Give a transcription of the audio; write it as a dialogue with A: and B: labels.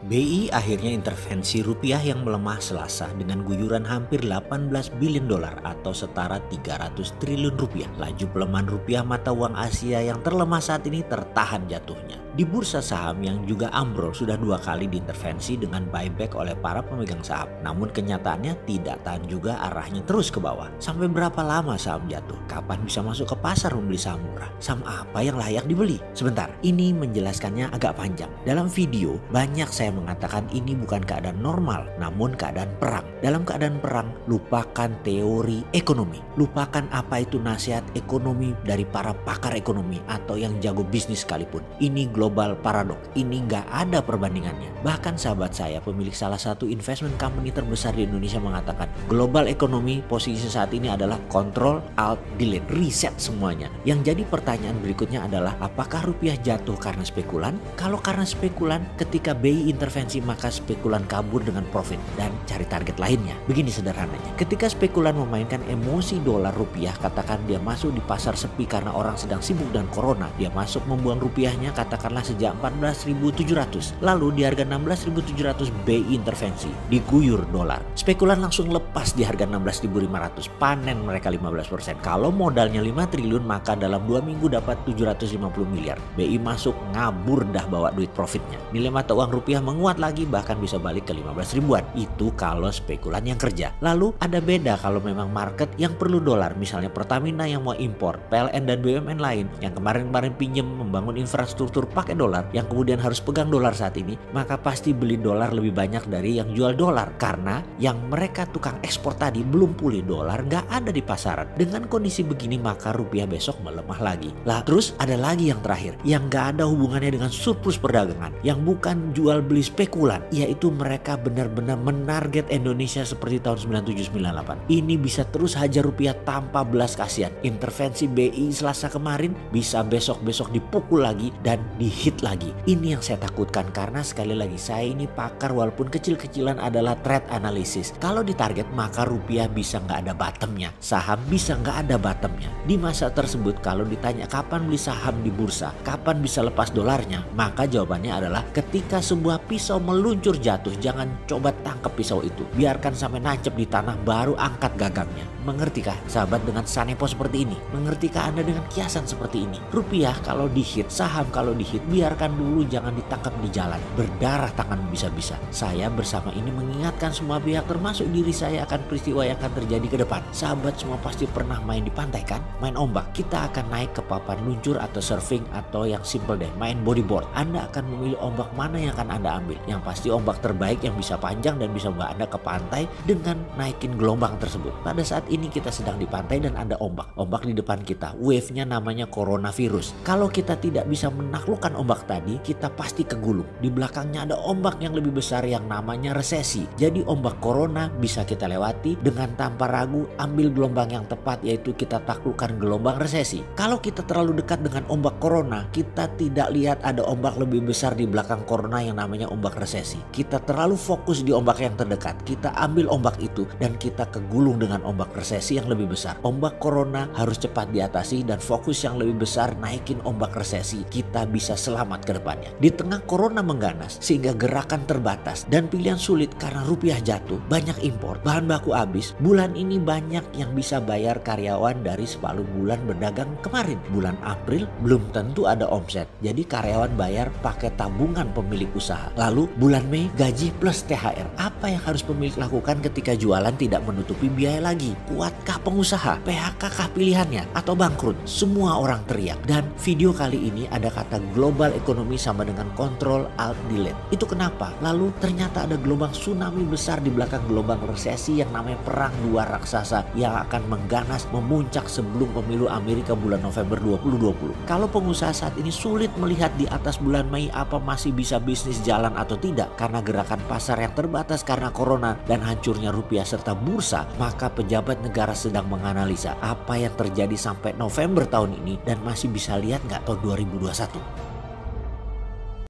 A: BI akhirnya intervensi rupiah yang melemah Selasa dengan guyuran hampir 18 billion dolar atau setara 300 triliun rupiah. Laju pelemahan rupiah mata uang Asia yang terlemah saat ini tertahan jatuhnya. Di bursa saham yang juga ambrol sudah 2 kali diintervensi dengan buyback oleh para pemegang saham. Namun kenyataannya tidak tahan juga, arahnya terus ke bawah. Sampai berapa lama saham jatuh? Kapan bisa masuk ke pasar membeli saham murah? Saham apa yang layak dibeli? Sebentar, ini menjelaskannya agak panjang. Dalam video banyak saya mengatakan ini bukan keadaan normal, namun keadaan perang. Dalam keadaan perang, lupakan teori ekonomi. Lupakan apa itu nasihat ekonomi dari para pakar ekonomi atau yang jago bisnis sekalipun. Ini global paradox. Ini nggak ada perbandingannya. Bahkan sahabat saya, pemilik salah satu investment company terbesar di Indonesia mengatakan global ekonomi posisi saat ini adalah control, alt, delete. Reset semuanya. Yang jadi pertanyaan berikutnya adalah apakah rupiah jatuh karena spekulan? Kalau karena spekulan, ketika BI intervensi maka spekulan kabur dengan profit dan cari target lainnya. Begini sederhananya, ketika spekulan memainkan emosi dolar rupiah, katakan dia masuk di pasar sepi karena orang sedang sibuk dan corona, dia masuk membuang rupiahnya katakanlah sejak 14.700, lalu di harga 16.700 BI intervensi, diguyur dolar. Spekulan langsung lepas di harga 16.500, panen mereka 15%. Kalau modalnya 5 triliun maka dalam 2 minggu dapat 750 miliar. BI masuk ngabur dah bawa duit profitnya. Nilai mata uang rupiah menguat lagi bahkan bisa balik ke 15 ribuan. Itu kalau spekulan yang kerja. Lalu ada beda kalau memang market yang perlu dolar, misalnya Pertamina yang mau impor, PLN dan BUMN lain yang kemarin-kemarin pinjem membangun infrastruktur pakai dolar, yang kemudian harus pegang dolar saat ini, maka pasti beli dolar lebih banyak dari yang jual dolar karena yang mereka tukang ekspor tadi belum pulih, dolar nggak ada di pasaran. Dengan kondisi begini maka rupiah besok melemah lagi. Lah terus ada lagi yang terakhir yang nggak ada hubungannya dengan surplus perdagangan, yang bukan jual beli spekulan, yaitu mereka benar-benar menarget Indonesia seperti tahun 97-98. Ini bisa terus hajar rupiah tanpa belas kasihan. Intervensi BI Selasa kemarin bisa besok-besok dipukul lagi dan dihit lagi. Ini yang saya takutkan karena sekali lagi saya ini pakar walaupun kecil-kecilan adalah trade analysis. Kalau ditarget maka rupiah bisa nggak ada bottomnya, saham bisa nggak ada bottomnya. Di masa tersebut kalau ditanya kapan beli saham di bursa, kapan bisa lepas dolarnya, maka jawabannya adalah ketika sebuah pisau meluncur jatuh, jangan coba tangkap pisau itu. Biarkan sampai nancep di tanah baru angkat gagangnya. Mengertikah sahabat dengan sanepo seperti ini? Mengertikah Anda dengan kiasan seperti ini? Rupiah kalau dihit, saham kalau dihit, biarkan dulu, jangan ditangkap di jalan. Berdarah tangan bisa-bisa. Saya bersama ini mengingatkan semua pihak termasuk diri saya akan peristiwa yang akan terjadi ke depan. Sahabat semua pasti pernah main di pantai kan? Main ombak. Kita akan naik ke papan luncur atau surfing atau yang simple deh, main bodyboard. Anda akan memilih ombak mana yang akan Anda ambil. Yang pasti ombak terbaik yang bisa panjang dan bisa membawa Anda ke pantai dengan naikin gelombang tersebut. Pada saat ini kita sedang di pantai dan ada ombak. Ombak di depan kita. Wave-nya namanya coronavirus. Kalau kita tidak bisa menaklukkan ombak tadi, kita pasti kegulung. Di belakangnya ada ombak yang lebih besar yang namanya resesi. Jadi ombak corona bisa kita lewati dengan tanpa ragu, ambil gelombang yang tepat yaitu kita taklukkan gelombang resesi. Kalau kita terlalu dekat dengan ombak corona, kita tidak lihat ada ombak lebih besar di belakang corona yang namanya ombak resesi. Kita terlalu fokus di ombak yang terdekat. Kita ambil ombak itu dan kita kegulung dengan ombak resesi yang lebih besar. Ombak corona harus cepat diatasi dan fokus yang lebih besar naikin ombak resesi. Kita bisa selamat ke depannya. Di tengah corona mengganas sehingga gerakan terbatas dan pilihan sulit karena rupiah jatuh, banyak impor, bahan baku habis. Bulan ini banyak yang bisa bayar karyawan dari separuh bulan berdagang kemarin. Bulan April belum tentu ada omset. Jadi karyawan bayar pakai tabungan pemilik usaha. Lalu bulan Mei gaji plus THR. Apa yang harus pemilik lakukan ketika jualan tidak menutupi biaya lagi? Kuatkah pengusaha? PHK kah pilihannya? Atau bangkrut? Semua orang teriak. Dan video kali ini ada kata global ekonomi sama dengan control alt delete. Itu kenapa? Lalu ternyata ada gelombang tsunami besar di belakang gelombang resesi yang namanya perang dua raksasa yang akan mengganas memuncak sebelum pemilu Amerika bulan November 2020. Kalau pengusaha saat ini sulit melihat di atas bulan Mei apa masih bisa bisnis jalan atau tidak karena gerakan pasar yang terbatas karena corona dan hancurnya rupiah serta bursa, maka pejabat negara sedang menganalisa apa yang terjadi sampai November tahun ini dan masih bisa lihat nggak tahun 2021.